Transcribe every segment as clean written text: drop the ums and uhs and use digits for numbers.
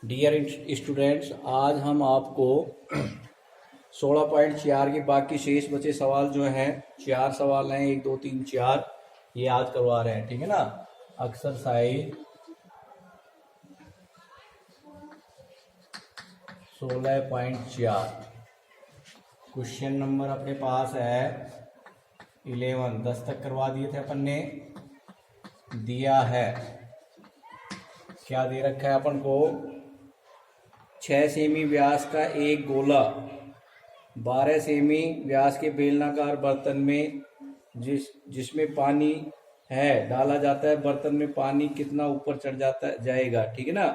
Dear students, आज हम आपको 16.4 के बाकी शेष बचे सवाल जो हैं, 4 सवाल हैं, 1 2 3 4, ये आज करवा रहे हैं। ठीक है ना। एक्सरसाइज 16.4 क्वेश्चन नंबर अपने पास है 11। 10 तक करवा दिए थे अपन ने। दिया है, क्या दे रखा है अपन को, 6 सेमी व्यास का एक गोला 12 सेमी व्यास के बेलनाकार बर्तन में जिसमें पानी है डाला जाता है। बर्तन में पानी कितना ऊपर चढ़ जाएगा। ठीक है ना।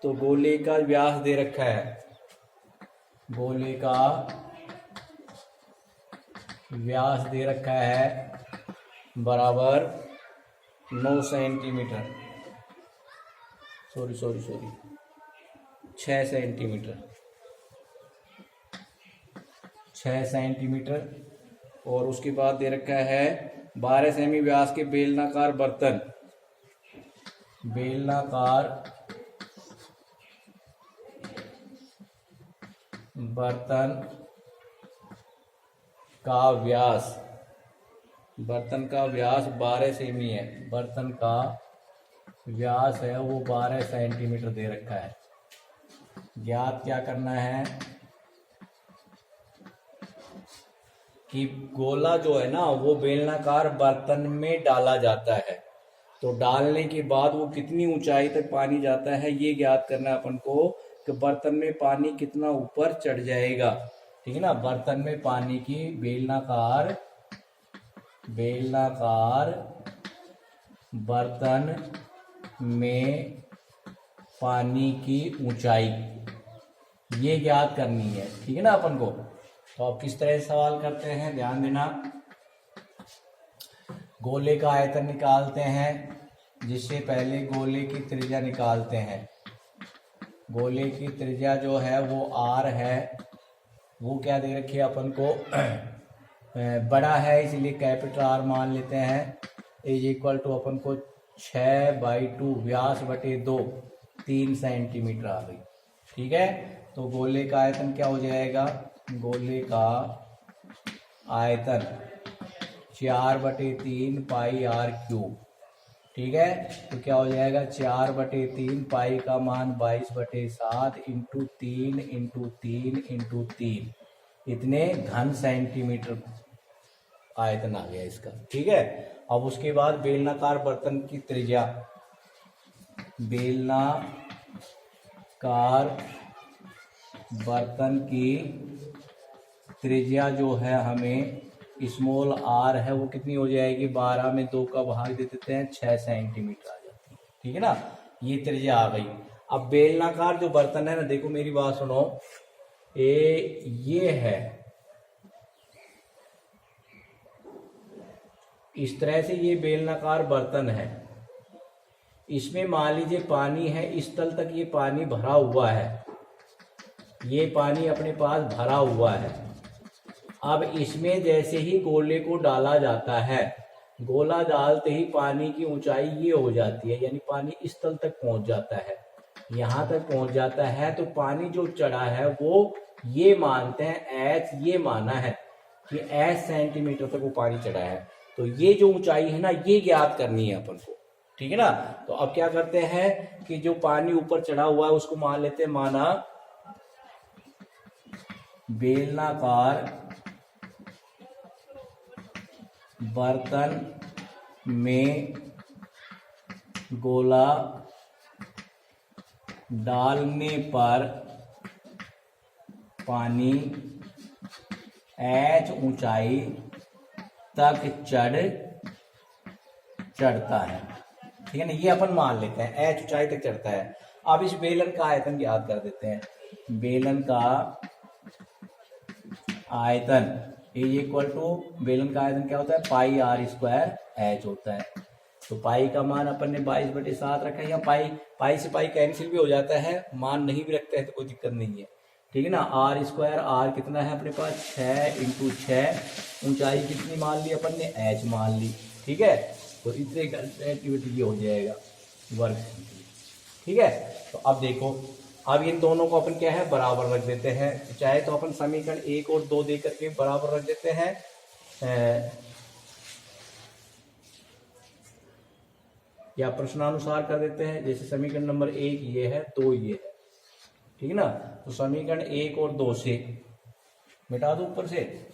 तो गोले का व्यास दे रखा है, गोले का व्यास दे रखा है बराबर 9 सेंटीमीटर, सॉरी 6 सेंटीमीटर, 6 सेंटीमीटर। और उसके बाद दे रखा है 12 सेमी व्यास के बेलनाकार बर्तन, बेलनाकार बर्तन का व्यास, बर्तन का व्यास 12 सेमी है, बर्तन का व्यास है वो 12 सेंटीमीटर दे रखा है। ज्ञात क्या करना है कि गोला जो है ना वो बेलनाकार बर्तन में डाला जाता है, तो डालने के बाद वो कितनी ऊंचाई तक पानी जाता है ये ज्ञात करना है अपन को, कि बर्तन में पानी कितना ऊपर चढ़ जाएगा। ठीक है ना। बर्तन में पानी की बेलनाकार बर्तन में पानी की ऊंचाई ये ज्ञात करनी है। ठीक है ना अपन को। तो आप किस तरह से सवाल करते हैं ध्यान देना। गोले का आयतन निकालते हैं, जिससे पहले गोले की त्रिज्या निकालते हैं। गोले की त्रिज्या जो है वो r है, वो क्या दे रखी है अपन को, बड़ा है इसलिए कैपिटल R मान लेते हैं, इज इक्वल टू अपन को 6/2 व्यास बटे 2, 3 सेंटीमीटर आ गई। ठीक है। तो गोले का आयतन क्या हो जाएगा, गोले का आयतन 4/3 पाई r क्यूब। ठीक है। तो क्या हो जाएगा 4/3 पाई का मान 22/7 इंटू 3 इंटू 3 इंटू 3, इतने घन सेंटीमीटर आयतन आ गया इसका। ठीक है। अब उसके बाद बेलनाकार बर्तन की त्रिज्या, बेलनाकार बर्तन की त्रिज्या जो है हमें स्मॉल r है वो कितनी हो जाएगी, 12 में 2 का भाग दे देते हैं, 6 सेंटीमीटर आ जाती है। ठीक है ना। ये त्रिज्या आ गई। अब बेलनाकार जो बर्तन है ना, देखो मेरी बात सुनो, ये है इस तरह से, ये बेलनाकार बर्तन है, इसमें मान लीजिए पानी है, इस तल तक ये पानी भरा हुआ है, ये पानी अपने पास भरा हुआ है। अब इसमें जैसे ही गोले को डाला जाता है, गोला डालते ही पानी की ऊंचाई ये हो जाती है, यानी पानी इस तल तक पहुंच जाता है, यहां तक पहुंच जाता है। तो पानी जो चढ़ा है वो ये मानते हैं h, ये माना है कि h सेंटीमीटर तक वो पानी चढ़ा है। तो ये जो ऊंचाई है ना ये ज्ञात करनी है अपन को। ठीक है ना। तो अब क्या करते हैं कि जो पानी ऊपर चढ़ा हुआ है उसको मान लेते हैं, माना बेलनाकार बर्तन में गोला डालने पर पानी h ऊंचाई तक चढ़ता है। ठीक है ना। ये अपन मान लेते हैं h ऊंचाई तक चढ़ता है। अब इस बेलन का आयतन याद कर देते हैं। बेलन का आयतन इज इक्वल टू, बेलन का आयतन क्या होता है, पाई r² h होता है। तो पाई का मान अपन ने 22/7 रखा है, या पाई से पाई कैंसिल भी हो जाता है, मान नहीं भी रखते हैं तो कोई दिक्कत नहीं है। ठीक है ना। r², r कितना है अपने पास, 6 इंटू 6, ऊंचाई कितनी मान ली अपन ने, h मान ली। ठीक है। तो इतने सेंटीमीटर ये हो जाएगा वर्ग। ठीक है। तो अब देखो, अब इन दोनों को अपन क्या है बराबर रख देते हैं। चाहे तो अपन समीकरण 1 और 2 दे करके बराबर रख देते हैं, या प्रश्नानुसार कर देते हैं। जैसे समीकरण नंबर 1 ये है, 2 ये है, ठीक है ना। तो समीकरण 1 और 2 से मिटा दो ऊपर से,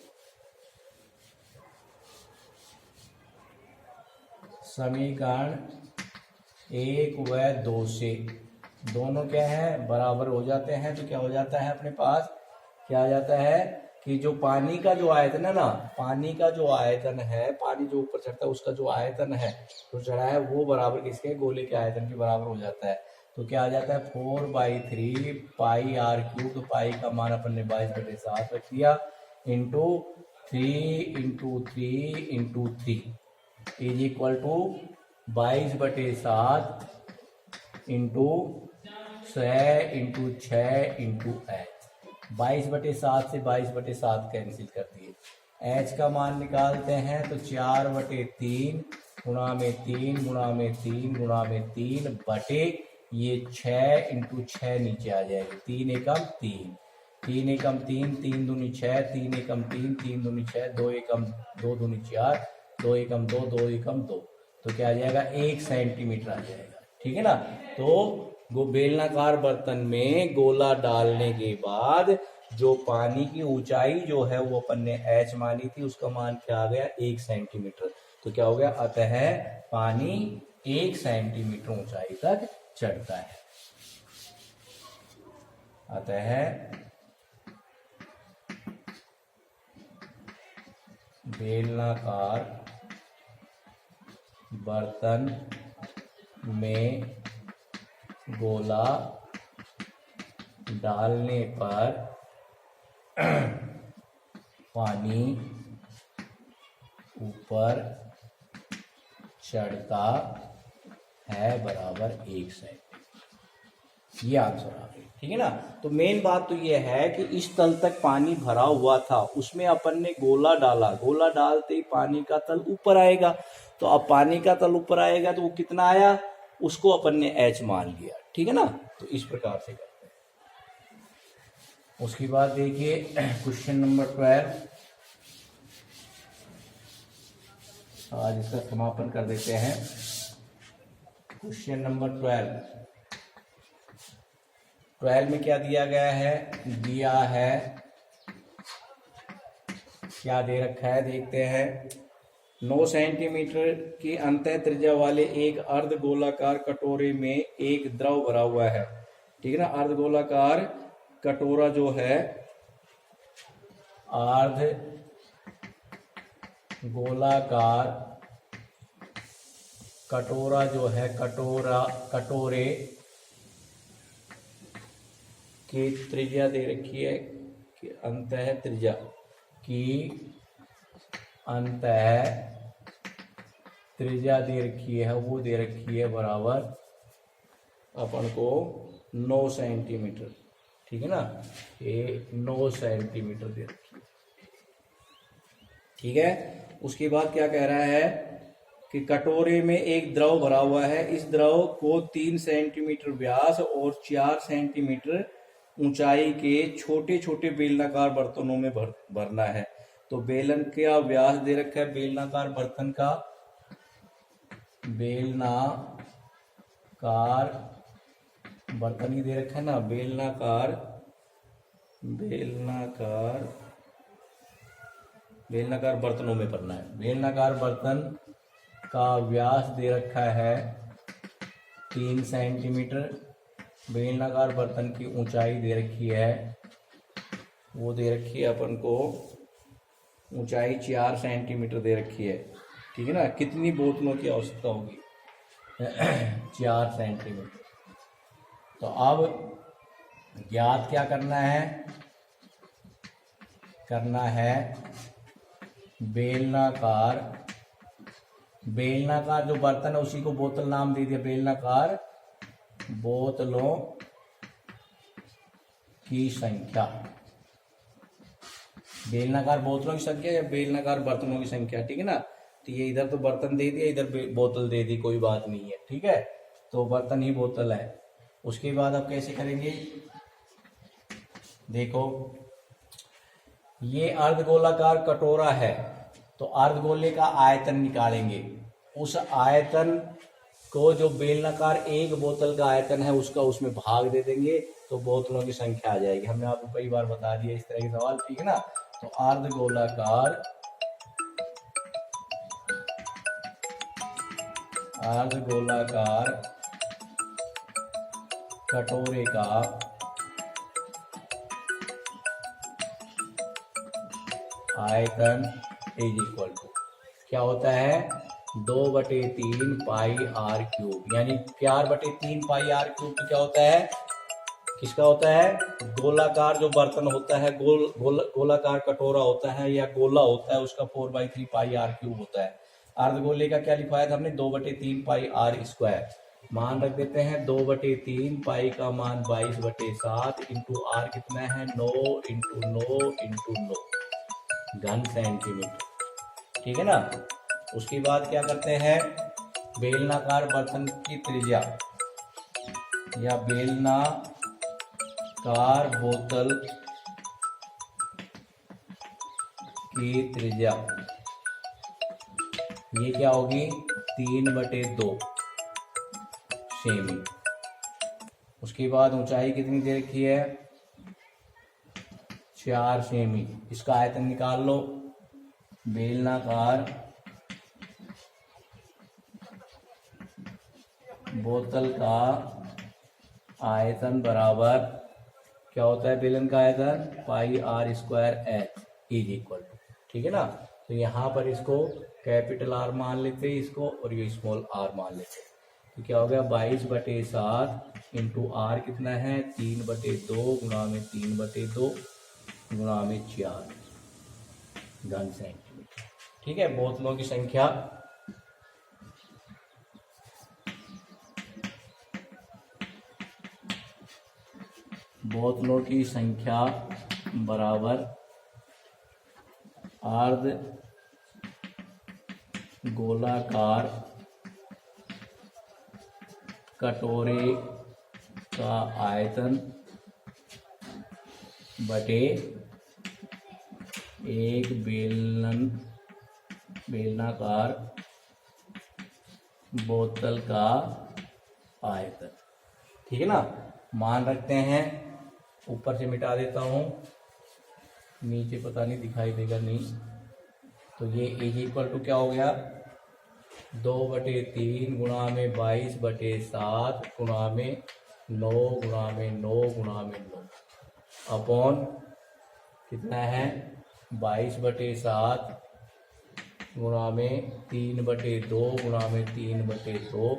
समीकरण 1 व 2 से दोनों क्या है बराबर हो जाते हैं। तो क्या हो जाता है अपने पास, क्या आ जाता है कि जो पानी का जो आयतन है ना, पानी का जो आयतन है, पानी जो ऊपर चढ़ता है उसका जो आयतन है जो चढ़ा है वो बराबर किसके, गोले के आयतन के बराबर हो जाता है। तो क्या आ जाता है 4/3 पाई आर क्यूब। तो पाई का मान अपन ने 22/7 रख दिया, into 3 is equal to 22/7 into 6 into 6 into H. 22/7 से 22/7 कैंसिल कर दिए, एच का मान निकालते हैं तो 4/3 गुणा में 3 गुणा में 3 गुणा में 3 बटे ये 6 इंटू 6 नीचे आ जाएगा, 3 एकम 3, 3 एकम 3, 3 दूनी 6, 3 एकम 3, 3 दूनी 6, 2 एकम 2 दूनी 4, 2 एकम 2, 2 एकम 2। तो क्या आ जाएगा 1 सेंटीमीटर आ जाएगा, ठीक है ना। तो बेलनाकार बर्तन में गोला डालने के बाद जो पानी की ऊंचाई जो है वो अपन ने एच मानी थी, उसका मान क्या आ गया 1 सेंटीमीटर। तो क्या हो गया, अतः पानी 1 सेंटीमीटर ऊंचाई तक चढ़ता है। अतः बेलनाकार बर्तन में गोला डालने पर पानी ऊपर चढ़ता है बराबर 1 सेंटीमीटर। ये आंसर आ गया, ठीक है ना। तो मेन बात तो ये है कि इस तल तक पानी भरा हुआ था, उसमें अपन ने गोला डाला, गोला डालते ही पानी का तल ऊपर आएगा। तो अब पानी का तल ऊपर आएगा तो वो कितना आया, उसको अपन ने एच मान लिया, ठीक है ना। तो इस प्रकार से करते हैं। उसके बाद देखिए क्वेश्चन नंबर 12, आज इसका समापन कर देते हैं। क्वेश्चन नंबर 12 में क्या दिया गया है, दिया है, क्या दे रखा है देखते हैं। 9 सेंटीमीटर की अंतः त्रिज्या वाले एक अर्ध गोलाकार कटोरे में एक द्रव भरा हुआ है, ठीक है ना। अर्ध गोलाकार कटोरा जो है, अर्ध गोलाकार कटोरा जो है, कटोरे की त्रिज्या दे रखी है कि अंतः त्रिज्या की अंतः त्रिज्या दे रखी है, वो दे रखी है बराबर अपन को 9 सेंटीमीटर, ठीक है ना। ये 9 सेंटीमीटर दे रखी है, ठीक है। उसके बाद क्या कह रहा है कि कटोरे में एक द्रव भरा हुआ है, इस द्रव को 3 सेंटीमीटर व्यास और 4 सेंटीमीटर ऊंचाई के छोटे छोटे बेलनाकार बर्तनों में भरना है। तो बेलन का व्यास दे रखा है, बेलनाकार बर्तन का, बेलनाकार बर्तन ही दे रखा है ना, बेलनाकार बर्तनों में भरना है। बेलनाकार बर्तन का व्यास दे रखा है 3 सेंटीमीटर, बेलनाकार बर्तन की ऊंचाई दे रखी है, वो दे रखी है अपन को ऊंचाई 4 सेंटीमीटर दे रखी है, ठीक है ना। कितनी बोतलों की आवश्यकता होगी 4 सेंटीमीटर। तो अब ज्ञात क्या करना है, बेलनाकार जो बर्तन है उसी को बोतल नाम दे दिया, बेलनाकार बोतलों की संख्या, बेलनाकार बोतलों की संख्या या बेलनाकार बर्तनों की संख्या, ठीक है ना। तो ये इधर तो बर्तन दे दिया, इधर बोतल दे दी, कोई बात नहीं है, ठीक है। तो बर्तन ही बोतल है, उसके बाद आप कैसे करेंगे, देखो ये अर्धगोलाकार कटोरा है, तो अर्धगोले का आयतन निकालेंगे। उस आयतन को जो बेलनाकार एक बोतल का आयतन है उसका उसमें भाग दे देंगे, तो बोतलों की संख्या आ जाएगी। हमने आपको कई बार बता दिया इस तरह के सवाल, ठीक है ना। तो अर्धगोलाकार कटोरे का आयतन इज इक्वल टू क्या होता है, 2/3 पाई आर क्यूब, यानी 4/3 पाई आर क्यूब तो क्या होता है, किसका होता है, गोलाकार जो बर्तन होता है, गोलाकार कटोरा होता है या गोला होता है, उसका 4/3 पाई आर क्यूब होता है। अर्धगोले का क्या लिखवाया था हमने, 2/3 पाई आर स्क्वायर। मान रख देते हैं 2/3 पाई का मान 22/7 इंटू आर कितना है 9 इंटू 9 इंटू 9 घन सेंटीमीटर, ठीक है ना। उसके बाद क्या करते हैं, बेलनाकार बर्तन की त्रिज्या या बेलनाकार बोतल की त्रिज्या ये क्या होगी 3/2 सेमी। उसके बाद ऊंचाई कितनी दे रखी है 4 सेमी। इसका आयतन निकाल लो, बेलनाकार बोतल का आयतन बराबर क्या होता है, बेलन का आयतन pi r square h is equal to, ठीक है ना। तो यहाँ पर इसको कैपिटल आर मान लेते हैं इसको, और ये स्मॉल आर मान लेते हैं। तो क्या हो गया 22/7 इंटू आर कितना है 3/2 गुणा में 3/2 गुणा में 4 घन सेंटीमीटर, ठीक है। बोतलों की संख्या बराबर अर्ध गोलाकार कटोरे का आयतन बटे एक बेलनाकार बोतल का आयतन, ठीक है ना। मान रखते हैं, ऊपर से मिटा देता हूं, नीचे पता नहीं दिखाई देगा नहीं, तो ये इज इक्वल टू क्या हो गया 2/3 गुणा में 22/7 गुणा में 9 गुणा में 9 गुणा में 9 अपॉन कितना है 22/7 गुणा में 3/2 गुणा में 3/2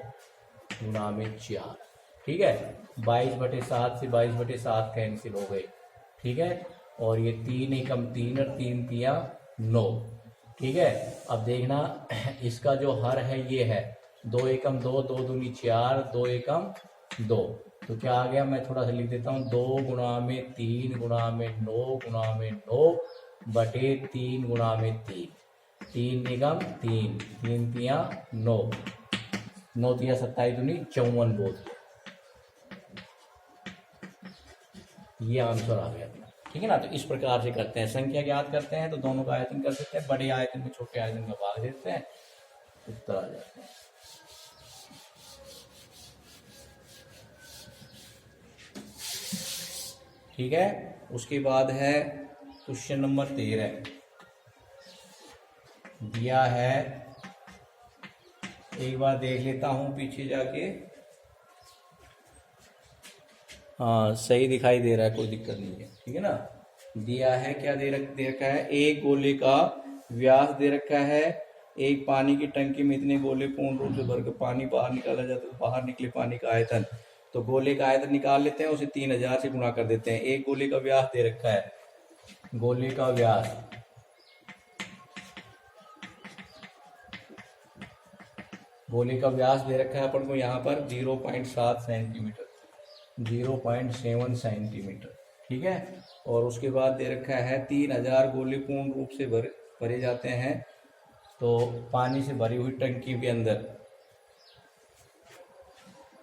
गुणा में 4, ठीक है। 22/7 से 22/7 कैंसिल हो गए, ठीक है। और ये 3 एकम 3 और 3 तिया 9, ठीक है। अब देखना इसका जो हर है ये है 2 एकम 2, 2 दूनी 4, 2 एकम 2, तो क्या आ गया, मैं थोड़ा सा लिख देता हूँ 2 गुणा में 3 गुणा में 9 गुणा में 9 बटे 3 गुणा में 3, 3 निगम 3, 3 तिया 9, 9 तिया 27 दूनी 54 बोतल, ये आंसर आ गया, ठीक है ना। तो इस प्रकार से करते हैं, संख्या ज्ञात करते हैं तो दोनों का आयतन कर सकते हैं, बड़े आयतन में छोटे आयतन का भाग देते हैं, उत्तर आ जाते हैं। ठीक है। उसके बाद है क्वेश्चन नंबर 13, दिया है, एक बार देख लेता हूं पीछे जाके, हाँ सही दिखाई दे रहा है, कोई दिक्कत नहीं है, ठीक है ना। दिया है क्या दे रखा है, एक गोले का व्यास दे रखा है, एक पानी की टंकी में इतने गोले पूर्ण रूप से भरकर पानी बाहर निकाला जाता है, बाहर निकले पानी का आयतन, तो गोले का आयतन निकाल लेते हैं, उसे 3000 से गुणा कर देते हैं। एक गोले का व्यास दे रखा है, गोले का व्यास दे रखा है अपन को यहाँ पर 0.7 सेंटीमीटर, 0.7 सेंटीमीटर, ठीक है। और उसके बाद दे रखा है 3000 गोले पूर्ण रूप से भरे जाते हैं, तो पानी से भरी हुई टंकी के अंदर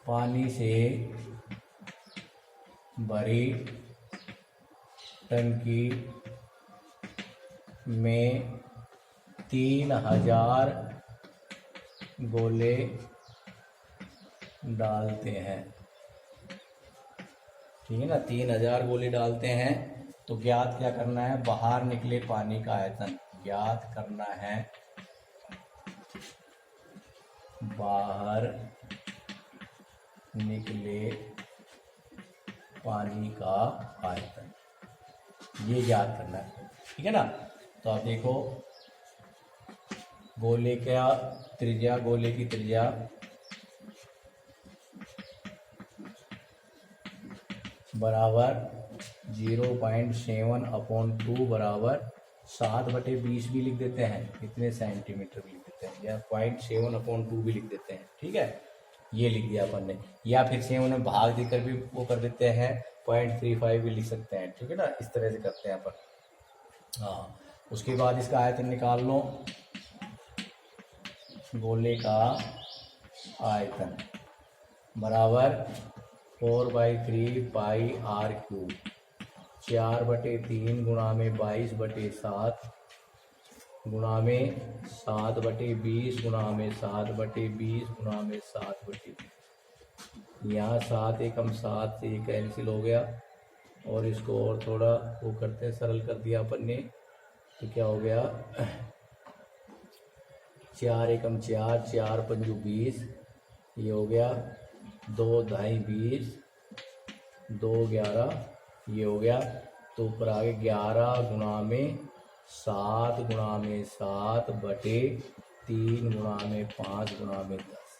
पानी से भरी टंकी में 3000 गोले डालते हैं। ठीक है ना, 3000 गोले डालते हैं। तो ज्ञात क्या करना है, बाहर निकले पानी का आयतन ज्ञात करना है, बाहर निकले पानी का आयतन, ये ज्ञात करना है। ठीक है ना। तो आप देखो, गोले का त्रिज्या, गोले की त्रिज्या बराबर 0.7/2 बराबर 7/20 भी लिख देते हैं, इतने सेंटीमीटर भी लिख देते हैं, या 0.7/2 भी लिख देते हैं। ठीक है, ये लिख दिया अपन ने, या फिर 7 में भाग देकर भी वो कर देते हैं, 0.35 भी लिख सकते हैं। ठीक है ना, इस तरह से करते हैं अपन। हाँ, उसके बाद इसका आयतन निकाल लो। गोले का आयतन बराबर 4/3 पाई आर क्यूब, 4/3 गुणा में 22/7 गुणा में 7/20 गुणा में 7/20 गुणा में 7/20। यहाँ 7 एकम 7 से ये कैंसिल हो गया, और इसको और थोड़ा वो करते हैं, सरल कर दिया अपन ने। तो क्या हो गया, 4 एकम 4, 4 पंजू 20, ये हो गया 2 ढाई 20, 2 11, ये हो गया। तो ऊपर आगे 11 गुणा में 7 गुणा में 7/3 गुणा में 5 गुणा में 10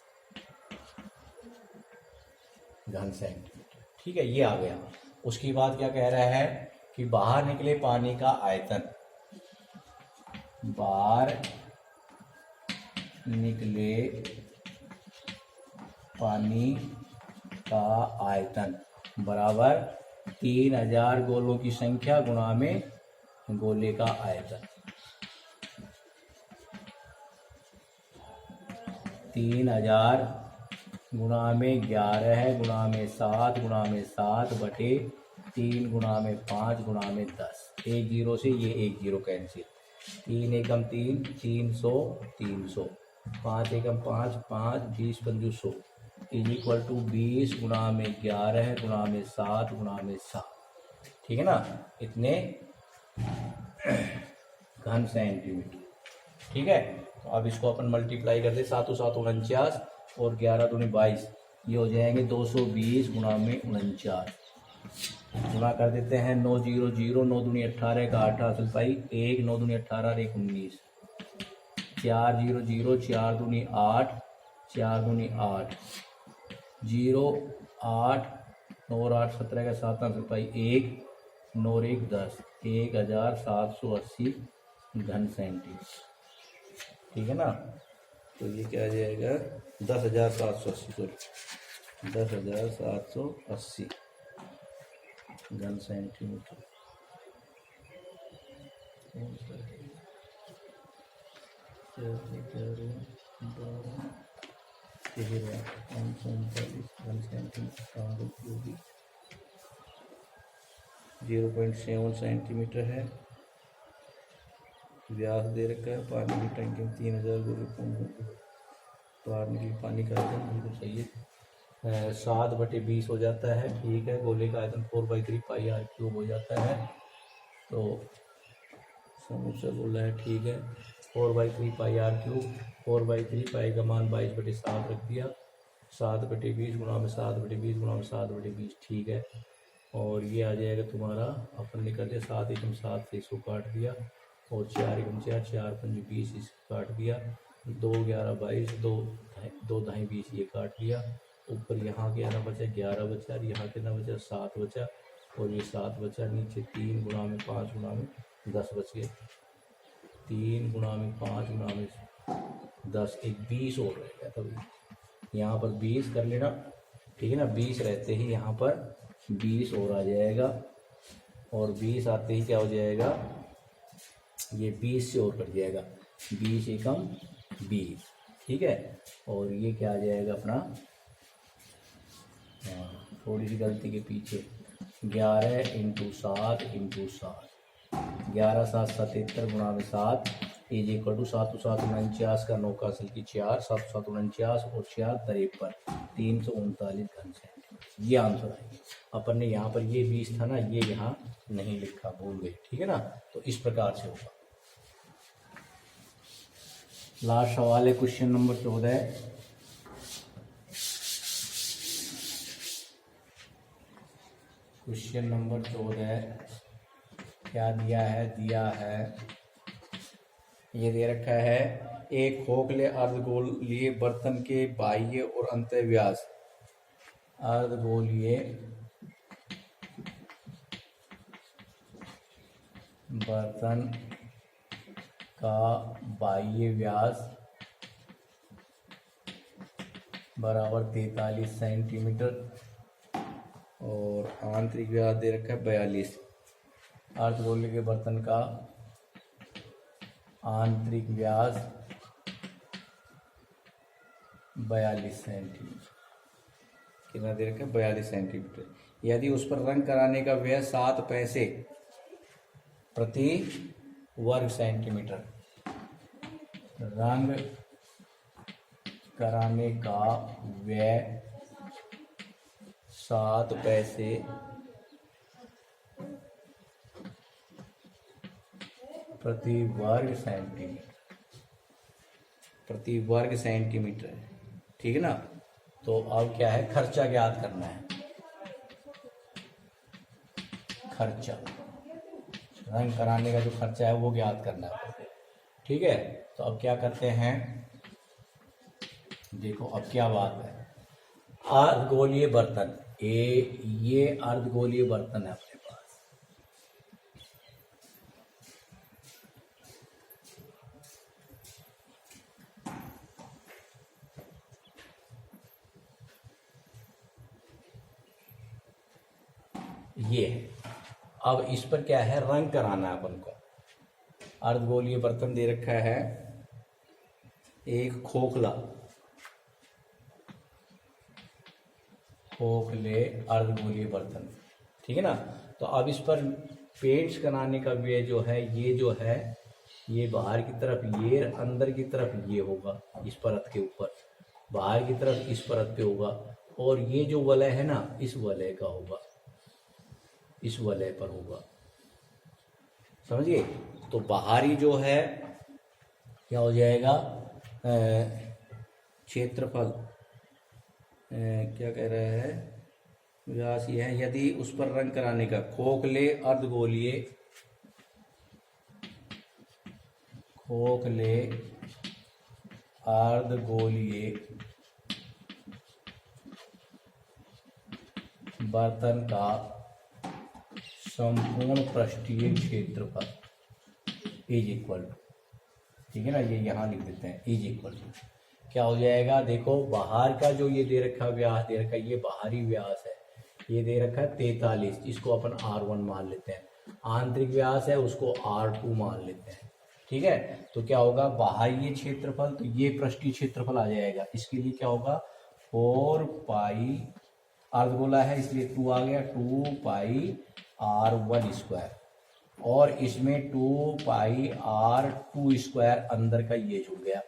घन सेंटीमीटर। ठीक है, ये आ गया। उसके बाद क्या कह रहा है कि बाहर निकले पानी का आयतन, बाहर निकले पानी का आयतन बराबर 3000 गोलों की संख्या गुणा में गोले का आयतन। 3000 गुणा में 11 गुणा में 7 गुणा में 7/3 गुणा में 5 गुणा में 10। एक जीरो से ये एक zero cancel, 3 Ekam 3, 300, 300, 5 Ekam 5, 5, 20 Panju 100 is equal to 20 गुणा में 11 गुणा में 7 गुणा में 7। ठीक है ना, इतने घन सेंटीमीटर। ठीक है, तो अब इसको अपन मल्टीप्लाई कर दे, 7 7 49 और 11 दूनी 22, ये हो जाएंगे 220 गुणा में 49। गुणा कर देते हैं, 9 0 0, 9 दूनी 18 का 8 हासिल पाई, 1 9 दूनी 18 1 19, 4 0 0, 4 दूनी 8, 4 दूनी 8, 0 8, 9 और 8 17 का 7 हासिल पाई, 1 9 और 1 10, 1780 घन सेंटीमीटर। ठीक है ना, तो ये क्या आ जाएगा, 10,780, सॉरी 10,780 घन सेंटीमीटर। घन सेंटीमीटर 0.7 सेंटीमीटर है। व्यास दे रखा है, पानी की टंकी में 3000 गोले बाहर निकले पानी का आयतन बिल्कुल सही है, 7/20 हो जाता है। ठीक है, गोले का आयतन 4/3 पाई आर क्यूब हो जाता है। तो समस्या बोला है, ठीक है, 4/3 पाई आर क्यूब, 4/3 पाई का मान 22/7 रख दिया, 7/20 गुणा में 7/20 गुणा में 7/20। ठीक है, और ये आ जाएगा तुम्हारा, अपन ने कर दिया 7 एकम 7 से इसको काट दिया, और 4 एकम 4, 4 पंज 20 इसको काट दिया, 2 11 22, 2 ढाई 20 ये काट दिया। ऊपर यहाँ के ना बचा 11 बचा, और यहाँ के ना बचा 7 बचा, और ये 7 बचा। नीचे 3 गुणा में 5 गुणा में 10 बच गए, 3 गुणा में 5 गुणा में 10, एक 20 और रह गया। तभी यहाँ पर 20 कर लेना। ठीक है ना, 20 रहते ही यहाँ पर 20 और आ जाएगा, और 20 आते ही क्या हो जाएगा, ये 20 से और कट जाएगा, 20 एकम 20। ठीक है, और ये क्या आ जाएगा अपना, थोड़ी सी गलती के पीछे 11 इंटू 7 इंटू 7, 11 7 77 गुणा में 7 इज इक्वल टू 7 7 49 का 9 का असल की 4, 7 7 49 और 4 53, 339 घन सेंटीमीटर। ये आंसर आएगी। अपन ने यहाँ पर ये 20 था ना, ये यहाँ नहीं लिखा, भूल गए, ठीक है ना। तो इस प्रकार से होगा। लास्ट सवाल है क्वेश्चन नंबर 14। क्वेश्चन नंबर 14 क्या दिया है, ये दे रखा है, एक खोखले अर्धगोलीय बर्तन के बाह्य और अंतः व्यास, अर्धगोलीय बर्तन का बाह्य व्यास बराबर 43 सेंटीमीटर और आंतरिक व्यास दे रखा है 42। अर्धगोलीय के बर्तन का आंतरिक व्यास 42 सेंटीमीटर, कितना दे रखा है 42 सेंटीमीटर। यदि उस पर रंग कराने का व्यय 7 पैसे प्रति वर्ग सेंटीमीटर, रंग कराने का व्यय 7 पैसे प्रति वर्ग सेंटीमीटर, ठीक है ना। तो अब क्या है, खर्चा ज्ञात करना है, खर्चा, रंग कराने का जो खर्चा है वो ज्ञात करना है, ठीक है। तो अब क्या करते हैं, देखो अब क्या बात है, अर्धगोलीय बर्तन, ये अर्धगोलीय बर्तन है अपने पास, ये है। अब इस पर क्या है, रंग कराना है अपन को। अर्धगोलीय बर्तन दे रखा है, एक खोखले अर्धगोलीय बर्तन, ठीक है ना। तो अब इस पर पेंट्स कराने का व्यय जो है, ये जो है ये बाहर की तरफ ये, अंदर की तरफ ये होगा, इस परत के ऊपर, बाहर की तरफ इस परत पे होगा, और ये जो वलय है ना, इस वलय का होगा, इस वलय पर होगा, समझिए। तो बाहरी जो है क्या हो जाएगा, क्षेत्रफल, क्या कह रहा है, व्यास ये है। यदि उस पर रंग कराने का, खोखले अर्धगोलीय बर्तन का संपूर्ण पृष्ठीय क्षेत्रफल इज इक्वल टू, ठीक है ना, ये यहाँ लिख देते हैं, इज इक्वल टू क्या हो जाएगा, देखो बाहर का जो ये दे रखा व्यास दे रखा है, ये बाहरी व्यास है, ये दे रखा है 43, इसको अपन R1 मान लेते हैं। आंतरिक व्यास है, उसको R2 मान लेते हैं, ठीक है। तो क्या होगा, बाह्य क्षेत्रफल, तो ये पृष्ठीय क्षेत्रफल आ जाएगा, इसके लिए क्या होगा 4 पाई, अर्धगोला है इसलिए 2 आ गया, 2 पाई R1 स्क्वायर, और इसमें 2 पाई R2 स्क्वायर अंदर का ये जुड़ गया।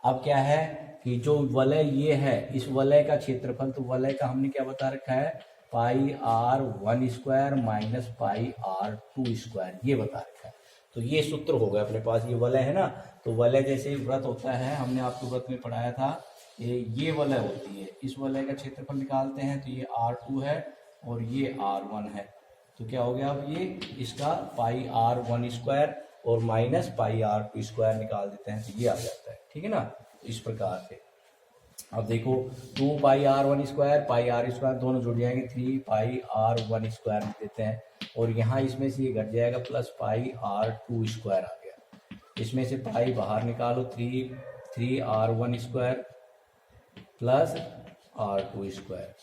अब क्या है कि जो वलय ये है, इस वलय का क्षेत्रफल, तो वलय का हमने क्या बता रखा है, पाई R1 square minus pi R2 square, ये बता रखा है। तो ये सूत्र हो गया अपने पास, ये वलय है ना, तो वलय जैसे वृत्त होता है, हमने आपको वृत्त में पढ़ाया था, ये वलय होती है, इस वलय का क्षेत्रफल निकालते हैं, तो ये R2 है और ये R1 है, तो क्या हो गया, अब ये इसका पाई R1 स्क्वायर और माइनस पाई R2 स्क्वायर निकाल देते हैं, तो ये आ जाता है, ठीक है ना। तो इस प्रकार से अब देखो 2 पाई R1 square pi R square दोनों जुड़ जाएंगे, 3 पाई R1 स्क्वायर देते हैं, और यहाँ इसमें से ये घट जाएगा, प्लस पाई R2 स्क्वायर आ गया, इसमें से पाई बाहर निकालो, 3 R1 square plus R2 square,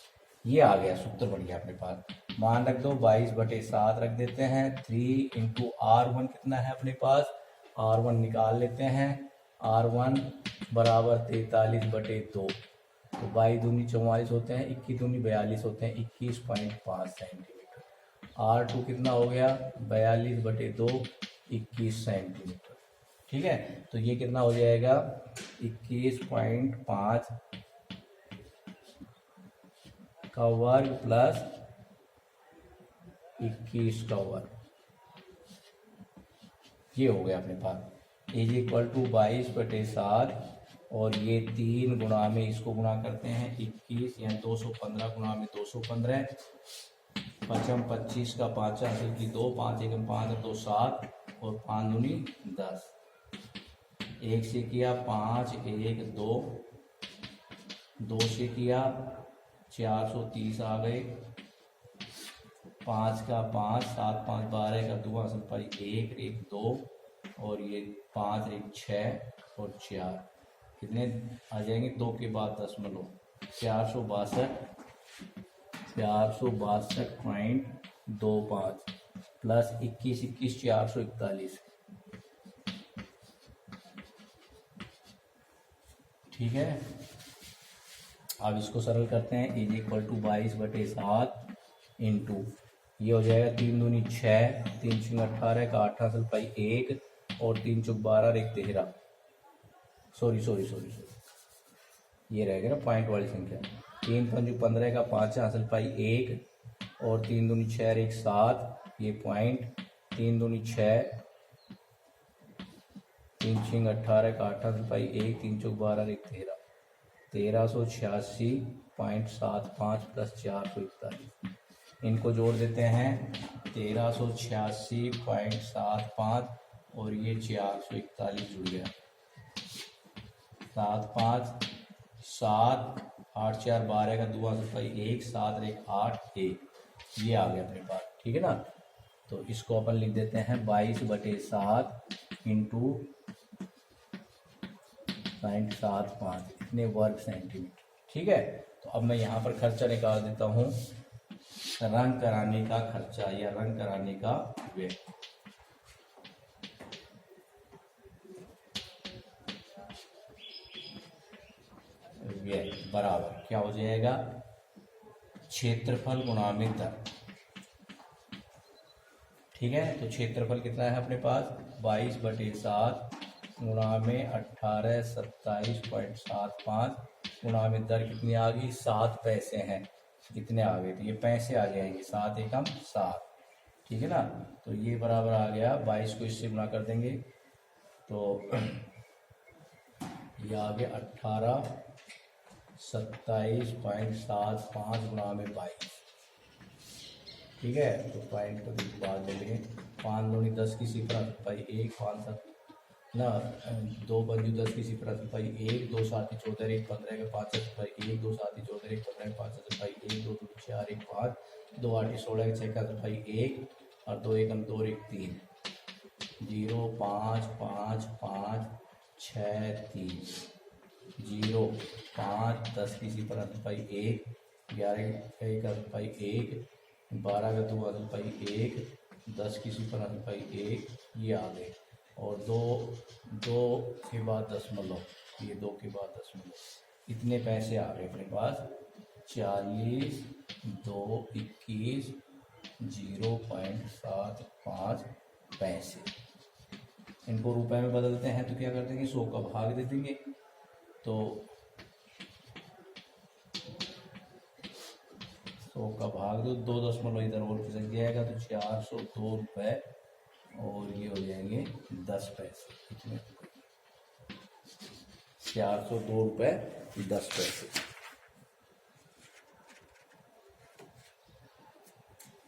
ये आ गया सूत्र, बढ़िया अपने पास। मान रख दो 22/7 रख देते हैं, 3 इंटू R1 कितना है अपने पास, R1 निकाल लेते हैं, R1 बराबर 43/2, तो 22 दूनी 44 होते हैं, 21 दूनी 42 होते हैं, 21.5 सेंटीमीटर, R2 कितना हो गया 42/2 21 सेंटीमीटर। ठीक है, तो ये कितना हो जाएगा 21.5 का वर्ग प्लस 21 का वर्ग, ये हो गया अपने पास इज इक्वल टू 22/7 और ये 3 गुणा में इसको गुणा करते हैं 21 यानी 215 गुणा में 215, पचम 25 का 5 हासिल की 2, 5 एकम 5 2 7 और 5 दूनी 10, 1 से किया 5 1 2, 2 से किया 430 आ गए, 5 का 5 7 5 12 का 2 हासिल पाई 1 1 2 और ये 5 1 6 और 4 कितने आ जाएंगे 2 के बाद दशमलव 462.25 प्लस 21 21 441। ठीक है, अब इसको सरल करते हैं इज इक्वल टू 22/7 इंटू ये हो जाएगा 3 दूनी 6, 3 छंग 18 का 8 हासिल पाई 1 और 3 चौक 12 एक 13, सॉरी ये रहेगा ना पॉइंट वाली संख्या, 3 पंजू 15 का 5 हासिल पाई 1 और 3 दूनी 6 एक 7, ये पॉइंट 3 दूनी 6, 3 छंग 18 का 8 हासिल पाई 1, 3 चौक 12 एक 13, 1386.75 प्लस 441, इनको जोड़ देते हैं 1386.75 और ये 441 जुड़ गया, 7 5 7 8 4 12 का 2 हासिल पाई 1, 7 1 8 1, ये आ गया अपने पास। ठीक है ना, तो इसको अपन लिख देते हैं 22/7 इंटू 0.75 इतने वर्ग सेंटीमीटर। ठीक है, तो अब मैं यहाँ पर खर्चा निकाल देता हूँ, रंग कराने का खर्चा या रंग कराने का व्यय। व्यय बराबर क्या हो जाएगा क्षेत्रफल गुणा में दर। ठीक है, तो क्षेत्रफल कितना है अपने पास 22/7 गुणा में 18 27.75 गुणा में दर कितनी आ गई 7 पैसे हैं, कितने आ गए तो ये पैसे आ जाएंगे 7 एकम 7। ठीक है ना, तो ये बराबर आ गया 22 को इससे गुणा कर देंगे तो ये आ गया 18 27.75 गुणा में 22। ठीक है, तो पॉइंट को बाद ले लेंगे, 5 दूनी 10 की सिफर पाई 1, 5 7 ना 2 पंजू 10 की सिफर पाई 1, 2 7 14 1 15 का 5 पाई 1, 2 7 14 1 15 5 पाई 1, 2 2 4 1 5, 2 8 16 6 का पाई 1 और 2 1 2 1 3 0 5 5 5 6 3 0 5 10 की सिफर पाई 1, 11 का पाई 1, 12 का 2 हासिल पाई 1, 10 की सिफर हासिल पाई 1, ये आ गए और 2 के बाद दशमलव, ये 2 के बाद दशमलव, इतने पैसे आ गए अपने पास 40 2 21 0.75 पैसे। इनको रुपए में बदलते हैं तो क्या कर देंगे 100 का भाग दे देंगे, तो 100 का भाग दो, 2 दशमलव इधर और खिसक जाएगा तो 402 रुपये और ये हो जाएंगे 10 पैसे। कितने 402 रुपये 10 पैसे।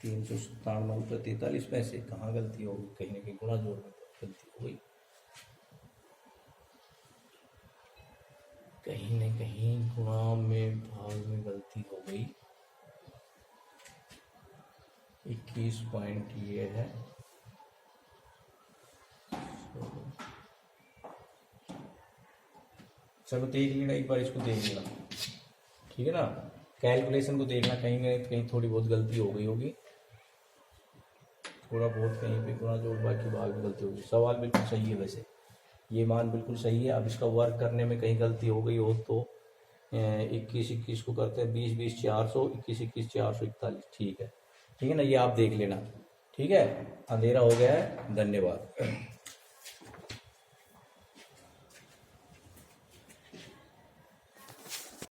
397 रुपये 43 पैसे। कहाँ गलती होगी, कहीं ना कहीं गुणा जोड़ में गलती हो गई, कहीं ना कहीं गुणा में भाग में गलती हो गई। 21 पॉइंट ये है, चलो देख लेना एक बार, इसको देख लेना। ठीक है ना, कैलकुलेशन को देखना, कहीं ना कहीं थोड़ी बहुत गलती हो गई होगी, थोड़ा बहुत कहीं पे गुणा जोड़ बाकी भाग में गलती होगी। सवाल बिल्कुल सही है, वैसे ये मान बिल्कुल सही है। अब इसका वर्क करने में कहीं गलती हो गई हो तो 21 21 को करते हैं 20 20 400, 21 21 441। ठीक है, ठीक है ना, ये आप देख लेना। ठीक है, अंधेरा हो गया है, धन्यवाद।